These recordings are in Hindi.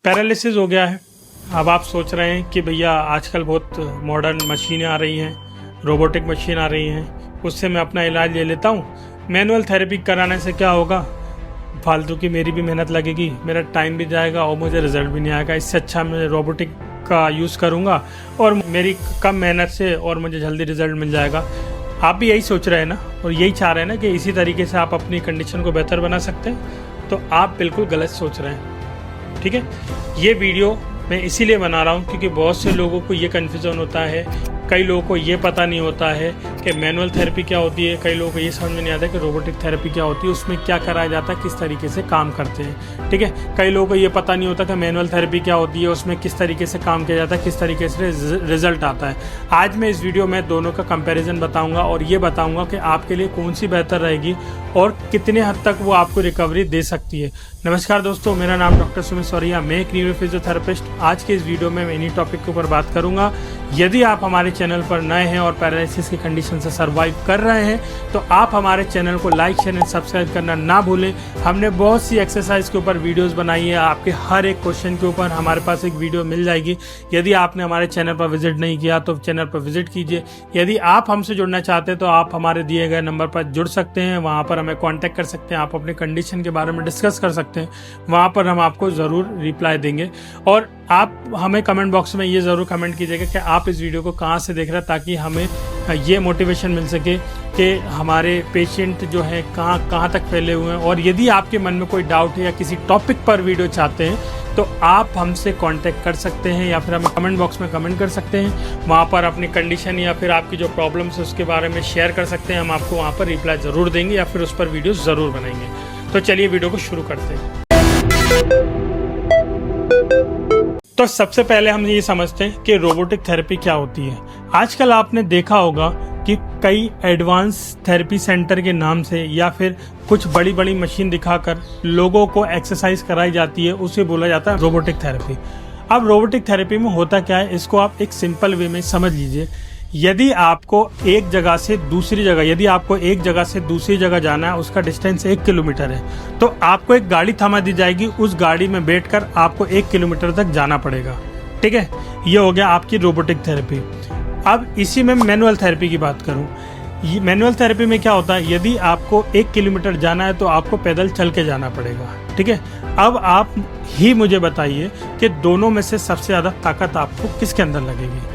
पैरालिसिस हो गया है। अब आप सोच रहे हैं कि भैया आजकल बहुत मॉडर्न मशीनें आ रही हैं, रोबोटिक मशीन आ रही हैं, उससे मैं अपना इलाज ले लेता हूँ। मैनुअल थेरेपी कराने से क्या होगा, फालतू की मेरी भी मेहनत लगेगी, मेरा टाइम भी जाएगा और मुझे रिजल्ट भी नहीं आएगा। इससे अच्छा मैं रोबोटिक का यूज़ करूँगा और मेरी कम मेहनत से और मुझे जल्दी रिजल्ट मिल जाएगा। आप भी यही सोच रहे हैं ना, और यही चाह रहे हैं ना कि इसी तरीके से आप अपनी कंडीशन को बेहतर बना सकते हैं, तो आप बिल्कुल गलत सोच रहे हैं। ठीक है, ये वीडियो मैं इसीलिए बना रहा हूँ क्योंकि बहुत से लोगों को ये कन्फ्यूज़न होता है, कई लोगों को ये पता नहीं होता है कि मैनुअल थेरेपी क्या होती है, कई लोगों को ये समझ में नहीं आता कि रोबोटिक थेरेपी क्या होती है, उसमें क्या कराया जाता है, किस तरीके से काम करते हैं। ठीक है, कई लोगों को ये पता नहीं होता कि मैनुअल थेरेपी क्या होती है, उसमें किस तरीके से काम किया जाता है, किस तरीके से रिजल्ट आता है। आज मैं इस वीडियो में दोनों का कंपेरिजन बताऊँगा और ये बताऊँगा कि आपके लिए कौन सी बेहतर रहेगी और कितने हद तक वो आपको रिकवरी दे सकती है। नमस्कार दोस्तों, मेरा नाम डॉक्टर सुमित सौरिया, मैं एक न्यूरो फिजियोथेरेपिस्ट। आज के इस वीडियो में मैं इन्हीं टॉपिक के ऊपर बात करूंगा। यदि आप हमारे चैनल पर नए हैं और पैरालिसिस की कंडीशन से सर्वाइव कर रहे हैं तो आप हमारे चैनल को लाइक शेयर एंड सब्सक्राइब करना ना भूलें। हमने बहुत सी एक्सरसाइज के ऊपर वीडियोस बनाई है, आपके हर एक क्वेश्चन के ऊपर हमारे पास एक वीडियो मिल जाएगी। यदि आपने हमारे चैनल पर विजिट नहीं किया तो चैनल पर विजिट कीजिए। यदि आप हमसे जुड़ना चाहते हैं तो आप हमारे दिए गए नंबर पर जुड़ सकते हैं, वहाँ पर हमें कॉन्टैक्ट कर सकते हैं, आप अपने कंडीशन के बारे में डिस्कस कर सकते हैं, वहाँ पर हम आपको ज़रूर रिप्लाई देंगे। और आप हमें कमेंट बॉक्स में ये ज़रूर कमेंट कीजिएगा कि आप इस वीडियो को कहाँ से देख रहे हैं, ताकि हमें ये मोटिवेशन मिल सके कि हमारे पेशेंट जो है कहाँ तक फैले हुए हैं। और यदि आपके मन में कोई डाउट है या किसी टॉपिक पर वीडियो चाहते हैं तो आप हमसे कांटेक्ट कर सकते हैं या फिर हमें कमेंट बॉक्स में कमेंट कर सकते हैं। वहाँ पर अपनी कंडीशन या फिर आपकी जो प्रॉब्लम्स है उसके बारे में शेयर कर सकते हैं, हम आपको वहाँ पर रिप्लाई ज़रूर देंगे या फिर उस पर वीडियो ज़रूर बनाएंगे। तो चलिए वीडियो को शुरू करते हैं। तो सबसे पहले हम ये समझते हैं कि रोबोटिक थेरेपी क्या होती है। आजकल आपने देखा होगा कि कई एडवांस थेरेपी सेंटर के नाम से या फिर कुछ बड़ी बड़ी मशीन दिखाकर लोगों को एक्सरसाइज कराई जाती है, उसे बोला जाता है रोबोटिक थेरेपी। अब रोबोटिक थेरेपी में होता क्या है, इसको आप एक सिंपल वे में समझ लीजिए। यदि आपको एक जगह से दूसरी जगह जाना है, उसका डिस्टेंस 1 किलोमीटर है, तो आपको एक गाड़ी थमा दी जाएगी, उस गाड़ी में बैठकर आपको 1 किलोमीटर तक जाना पड़ेगा। ठीक है, ये हो गया आपकी रोबोटिक थेरेपी। अब इसी में मैनुअल थेरेपी की बात करूं, मैनुअल थेरेपी में क्या होता है, यदि आपको 1 किलोमीटर जाना है तो आपको पैदल चल के जाना पड़ेगा। ठीक है, अब आप ही मुझे बताइए कि दोनों में से सबसे ज़्यादा ताकत आपको किसके अंदर लगेगी।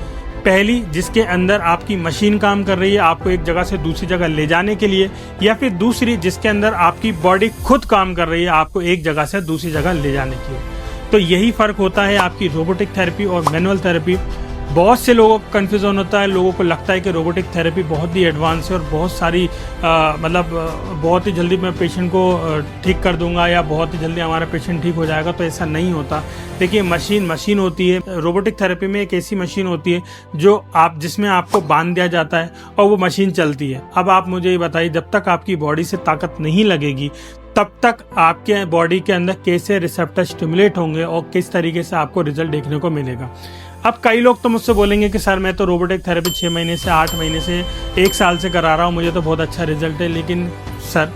पहली, जिसके अंदर आपकी मशीन काम कर रही है आपको एक जगह से दूसरी जगह ले जाने के लिए, या फिर दूसरी जिसके अंदर आपकी बॉडी खुद काम कर रही है आपको एक जगह से दूसरी जगह ले जाने के लिए। तो यही फ़र्क होता है आपकी रोबोटिक थेरेपी और मैनुअल थेरेपी। बहुत से लोगों को कन्फ्यूज़न होता है, लोगों को लगता है कि रोबोटिक थेरेपी बहुत ही एडवांस है और बहुत सारी बहुत ही जल्दी मैं पेशेंट को ठीक कर दूंगा या बहुत ही जल्दी हमारा पेशेंट ठीक हो जाएगा, तो ऐसा नहीं होता। देखिए, मशीन होती है। रोबोटिक थेरेपी में एक ऐसी मशीन होती है जिसमें आपको बांध दिया जाता है और वो मशीन चलती है। अब आप मुझे ये बताइए, जब तक आपकी बॉडी से ताकत नहीं लगेगी तब तक आपके बॉडी के अंदर कैसे रिसेप्टर स्टिमुलेट होंगे और किस तरीके से आपको रिजल्ट देखने को मिलेगा। अब कई लोग तो मुझसे बोलेंगे कि सर मैं तो रोबोटिक थेरेपी 6 महीने से 8 महीने से 1 साल से करा रहा हूँ, मुझे तो बहुत अच्छा रिजल्ट है। लेकिन सर,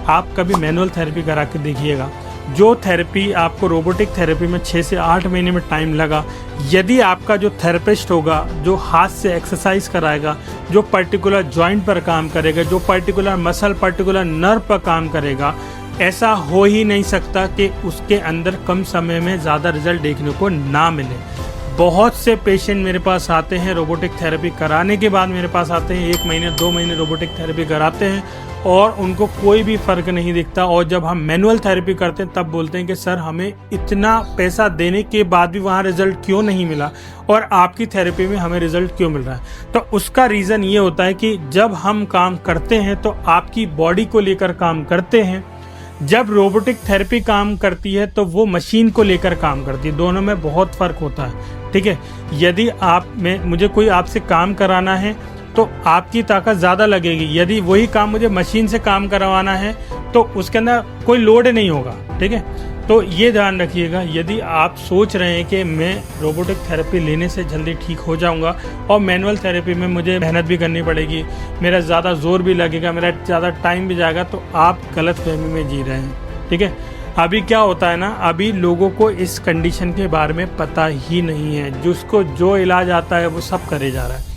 आप कभी मैनुअल थेरेपी करा के देखिएगा। जो थेरेपी आपको रोबोटिक थेरेपी में 6 से 8 महीने में टाइम लगा, यदि आपका जो थेरेपिस्ट होगा, जो हाथ से एक्सरसाइज कराएगा, जो पर्टिकुलर जॉइंट पर काम करेगा, जो पर्टिकुलर मसल, पर्टिकुलर नर्व पर काम करेगा, ऐसा हो ही नहीं सकता कि उसके अंदर कम समय में ज़्यादा रिजल्ट देखने को ना मिले। बहुत से पेशेंट मेरे पास आते हैं, रोबोटिक थेरेपी कराने के बाद मेरे पास आते हैं, 1 महीने 2 महीने रोबोटिक थेरेपी कराते हैं और उनको कोई भी फ़र्क नहीं दिखता। और जब हम मैनुअल थेरेपी करते हैं तब बोलते हैं कि सर हमें इतना पैसा देने के बाद भी वहाँ रिजल्ट क्यों नहीं मिला और आपकी थेरेपी में हमें रिजल्ट क्यों मिल रहा है। तो उसका रीज़न ये होता है कि जब हम काम करते हैं तो आपकी बॉडी को लेकर काम करते हैं, जब रोबोटिक थेरेपी काम करती है तो वो मशीन को लेकर काम करती है। दोनों में बहुत फ़र्क होता है। ठीक है, यदि मुझे कोई आपसे काम कराना है तो आपकी ताकत ज़्यादा लगेगी। यदि वही काम मुझे मशीन से काम करवाना है तो उसके अंदर कोई लोड नहीं होगा। ठीक है, तो ये ध्यान रखिएगा। यदि आप सोच रहे हैं कि मैं रोबोटिक थेरेपी लेने से जल्दी ठीक हो जाऊंगा और मैनुअल थेरेपी में मुझे मेहनत भी करनी पड़ेगी, मेरा ज़्यादा जोर भी लगेगा, मेरा ज़्यादा टाइम भी जाएगा, तो आप गलत फहमी में जी रहे हैं। ठीक है, अभी क्या होता है ना, अभी लोगों को इस कंडीशन के बारे में पता ही नहीं है। जिसको जो इलाज आता है वो सब करे जा रहा है।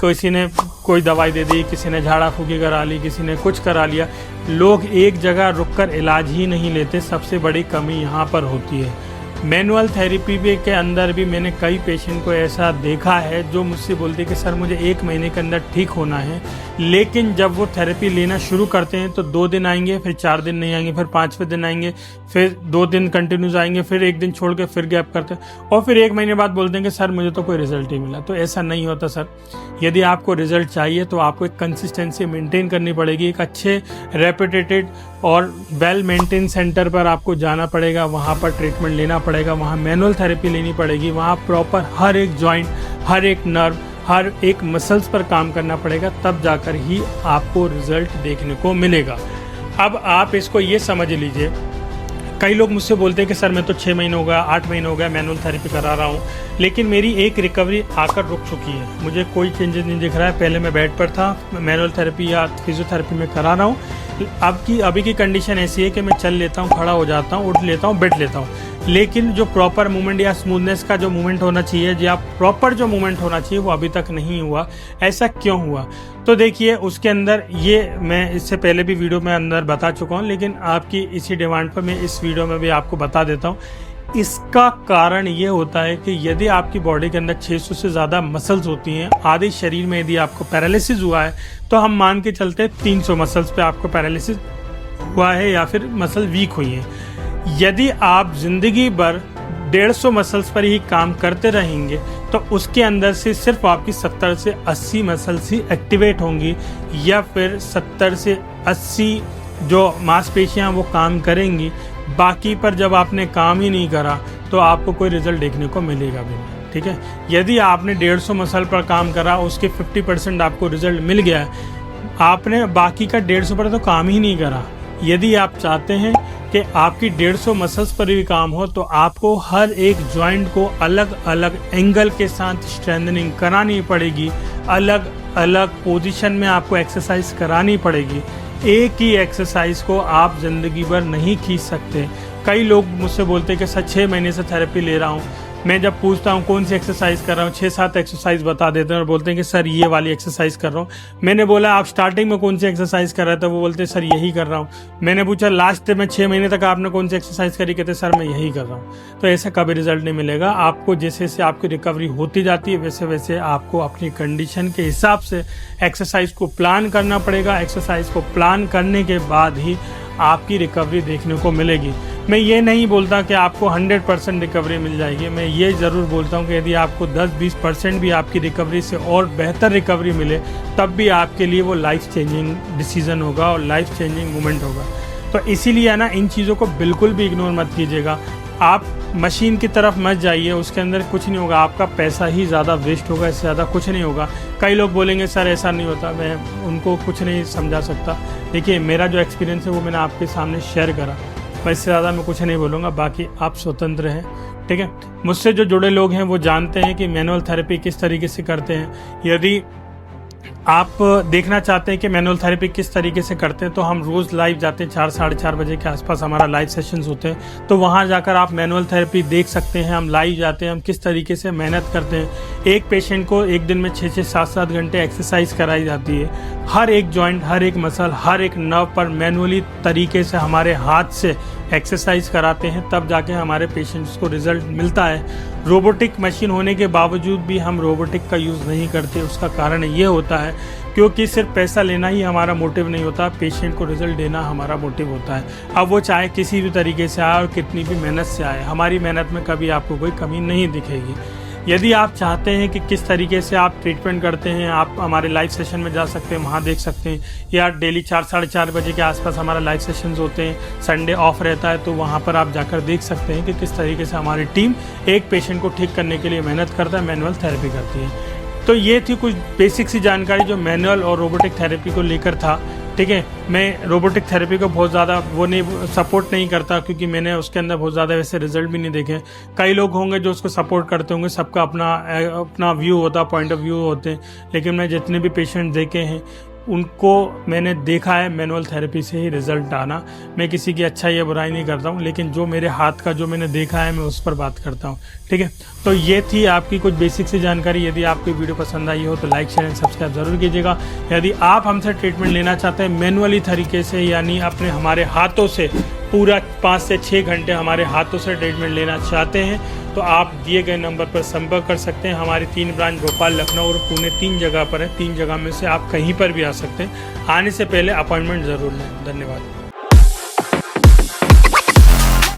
किसी ने कोई दवाई दे दी, किसी ने झाड़ा फूकी करा ली, किसी ने कुछ करा लिया। लोग एक जगह रुककर इलाज ही नहीं लेते। सबसे बड़ी कमी यहाँ पर होती है। मैनुअल थेरेपी के अंदर भी मैंने कई पेशेंट को ऐसा देखा है जो मुझसे बोलते हैं कि सर मुझे 1 महीने के अंदर ठीक होना है, लेकिन जब वो थेरेपी लेना शुरू करते हैं तो 2 दिन आएंगे, फिर 4 दिन नहीं आएंगे, फिर 5वें दिन आएंगे, फिर 2 दिन कंटिन्यूस आएंगे, फिर 1 दिन छोड़ के फिर गैप करते हैं और फिर 1 महीने बाद बोलते हैं कि सर मुझे तो कोई रिजल्ट नहीं मिला। तो ऐसा नहीं होता सर। यदि आपको रिजल्ट चाहिए तो आपको एक कंसिस्टेंसी मेंटेन करनी पड़ेगी। एक अच्छे रेपुटेटेड और वेल मेंटेन सेंटर पर आपको जाना पड़ेगा, वहाँ पर ट्रीटमेंट लेना पड़ेगा, वहाँ मैनुअल थेरेपी लेनी पड़ेगी, वहाँ प्रॉपर हर एक जॉइंट, हर एक नर्व, हर एक मसल्स पर काम करना पड़ेगा, तब जाकर ही आपको रिजल्ट देखने को मिलेगा। अब आप इसको ये समझ लीजिए, कई लोग मुझसे बोलते हैं कि सर मैं तो 6 महीने हो गया, 8 महीने हो गया मैनुअल थेरेपी करा रहा हूँ, लेकिन मेरी एक रिकवरी आकर रुक चुकी है, मुझे कोई चेंजेस नहीं दिख रहा है। पहले मैं बेड पर था, मैनुअल थेरेपी या फिजियोथेरेपी में करा रहा हूँ। अभी की कंडीशन ऐसी है कि मैं चल लेता हूँ, खड़ा हो जाता हूँ, उठ लेता हूँ, बैठ लेता हूँ, लेकिन जो प्रॉपर मूवमेंट या स्मूथनेस का जो मूवमेंट होना चाहिए या प्रॉपर जो मूवमेंट होना चाहिए वो अभी तक नहीं हुआ। ऐसा क्यों हुआ? तो देखिए, उसके अंदर ये मैं इससे पहले भी वीडियो में अंदर बता चुका हूँ, लेकिन आपकी इसी डिमांड पर मैं इस वीडियो में भी आपको बता देता हूँ। इसका कारण ये होता है कि यदि आपकी बॉडी के अंदर 600 से ज़्यादा मसल्स होती हैं, आधे शरीर में यदि आपको पैरालिसिस हुआ है तो हम मान के चलते 300 मसल्स पे आपको पैरालिसिस हुआ है या फिर मसल वीक हुई हैं। यदि आप जिंदगी भर 150 मसल्स पर ही काम करते रहेंगे तो उसके अंदर से सिर्फ आपकी 70 से 80 मसल्स ही एक्टिवेट होंगी, या फिर 70 से 80 जो मांसपेशियां वो काम करेंगी। बाकी पर जब आपने काम ही नहीं करा तो आपको कोई रिजल्ट देखने को मिलेगा भी नहीं। ठीक है, यदि आपने 150 मसल पर काम करा, उसके 50% आपको रिजल्ट मिल गया, आपने बाकी का 150 पर तो काम ही नहीं करा। यदि आप चाहते हैं कि आपकी 150 मसल्स पर भी काम हो तो आपको हर एक जॉइंट को अलग अलग एंगल के साथ स्ट्रेंथनिंग करानी पड़ेगी, अलग अलग पोजीशन में आपको एक्सरसाइज करानी पड़ेगी। एक ही एक्सरसाइज को आप ज़िंदगी भर नहीं खींच सकते। कई लोग मुझसे बोलते हैं कि सर 6 महीने से थेरेपी ले रहा हूँ, मैं जब पूछता हूँ कौन सी एक्सरसाइज कर रहा हूँ, 6-7 एक्सरसाइज बता देते हैं और बोलते हैं कि सर ये वाली एक्सरसाइज कर रहा हूँ। मैंने बोला आप स्टार्टिंग में कौन सी एक्सरसाइज कर रहे थे? वो बोलते सर यही कर रहा हूँ। मैंने पूछा लास्ट में 6 महीने तक आपने कौन सी एक्सरसाइज करी? कहते सर मैं यही कर रहा हूँ। तो ऐसा कभी रिजल्ट नहीं मिलेगा आपको। जैसे जैसे आपकी रिकवरी होती जाती है वैसे वैसे आपको अपनी कंडीशन के हिसाब से एक्सरसाइज को प्लान करना पड़ेगा। एक्सरसाइज को प्लान करने के बाद ही आपकी रिकवरी देखने को मिलेगी। मैं ये नहीं बोलता कि आपको 100% रिकवरी मिल जाएगी, मैं ये ज़रूर बोलता हूँ कि यदि आपको 10-20% भी आपकी रिकवरी से और बेहतर रिकवरी मिले तब भी आपके लिए वो लाइफ चेंजिंग डिसीज़न होगा और लाइफ चेंजिंग मोमेंट होगा। तो इसीलिए ना इन चीज़ों को बिल्कुल भी इग्नोर मत कीजिएगा। आप मशीन की तरफ मत जाइए, उसके अंदर कुछ नहीं होगा, आपका पैसा ही ज़्यादा वेस्ट होगा, इससे ज़्यादा कुछ नहीं होगा। कई लोग बोलेंगे सर ऐसा नहीं होता, मैं उनको कुछ नहीं समझा सकता। देखिए मेरा जो एक्सपीरियंस है वो मैंने आपके सामने शेयर करा, मैं इससे ज़्यादा मैं कुछ नहीं बोलूँगा, बाकी आप स्वतंत्र हैं। ठीक है, मुझसे जो जुड़े लोग हैं वो जानते हैं कि मैनुअल थेरेपी किस तरीके से करते हैं। यदि आप देखना चाहते हैं कि मैनुअल थेरेपी किस तरीके से करते हैं तो हम रोज़ लाइव जाते हैं, 4-4:30 बजे के आसपास हमारा लाइव सेशंस होते हैं, तो वहाँ जाकर आप मैनुअल थेरेपी देख सकते हैं। हम लाइव जाते हैं, हम किस तरीके से मेहनत करते हैं। एक पेशेंट को एक दिन में 6-6, 7-7 घंटे एक्सरसाइज कराई जाती है। हर एक जॉइंट, हर एक मसल, हर एक नर्व पर मैनुअली तरीके से हमारे हाथ से एक्सरसाइज कराते हैं, तब जाके हमारे पेशेंट्स को रिजल्ट मिलता है। रोबोटिक मशीन होने के बावजूद भी हम रोबोटिक का यूज़ नहीं करते। उसका कारण ये होता है क्योंकि सिर्फ पैसा लेना ही हमारा मोटिव नहीं होता, पेशेंट को रिजल्ट देना हमारा मोटिव होता है। अब वो चाहे किसी भी तरीके से आए और कितनी भी मेहनत से आए, हमारी मेहनत में कभी आपको कोई कमी नहीं दिखेगी। यदि आप चाहते हैं कि किस तरीके से आप ट्रीटमेंट करते हैं, आप हमारे लाइव सेशन में जा सकते हैं, वहाँ देख सकते हैं, या डेली 4-4:30 बजे के आसपास हमारा लाइव सेशंस होते हैं। संडे ऑफ रहता है तो वहाँ पर आप जाकर देख सकते हैं कि किस तरीके से हमारी टीम एक पेशेंट को ठीक करने के लिए मेहनत करता है, मैनुअल थेरेपी करती है। तो ये थी कुछ बेसिक सी जानकारी जो मैनुअल और रोबोटिक थेरेपी को लेकर था। ठीक है, मैं रोबोटिक थेरेपी को बहुत ज़्यादा वो नहीं सपोर्ट नहीं करता क्योंकि मैंने उसके अंदर बहुत ज़्यादा वैसे रिजल्ट भी नहीं देखे। कई लोग होंगे जो उसको सपोर्ट करते होंगे, सबका अपना व्यू होता, पॉइंट ऑफ व्यू होते हैं, लेकिन मैं जितने भी पेशेंट देखे हैं उनको मैंने देखा है मैनुअल थेरेपी से ही रिजल्ट आना। मैं किसी की अच्छा या बुराई नहीं करता हूँ, लेकिन जो मेरे हाथ का जो मैंने देखा है मैं उस पर बात करता हूँ। ठीक है, तो ये थी आपकी कुछ बेसिक सी जानकारी। यदि आपको वीडियो पसंद आई हो तो लाइक शेयर एंड सब्सक्राइब जरूर कीजिएगा। यदि आप हमसे ट्रीटमेंट लेना चाहते हैं मैनुअली तरीके से, यानी अपने हमारे हाथों से पूरा 5 से 6 घंटे हमारे हाथों से ट्रीटमेंट लेना चाहते हैं, तो आप दिए गए नंबर पर संपर्क कर सकते हैं। हमारी 3 ब्रांच भोपाल, लखनऊ और पुणे 3 जगह पर है। 3 जगह में से आप कहीं पर भी आ सकते हैं। आने से पहले अपॉइंटमेंट ज़रूर लें। धन्यवाद।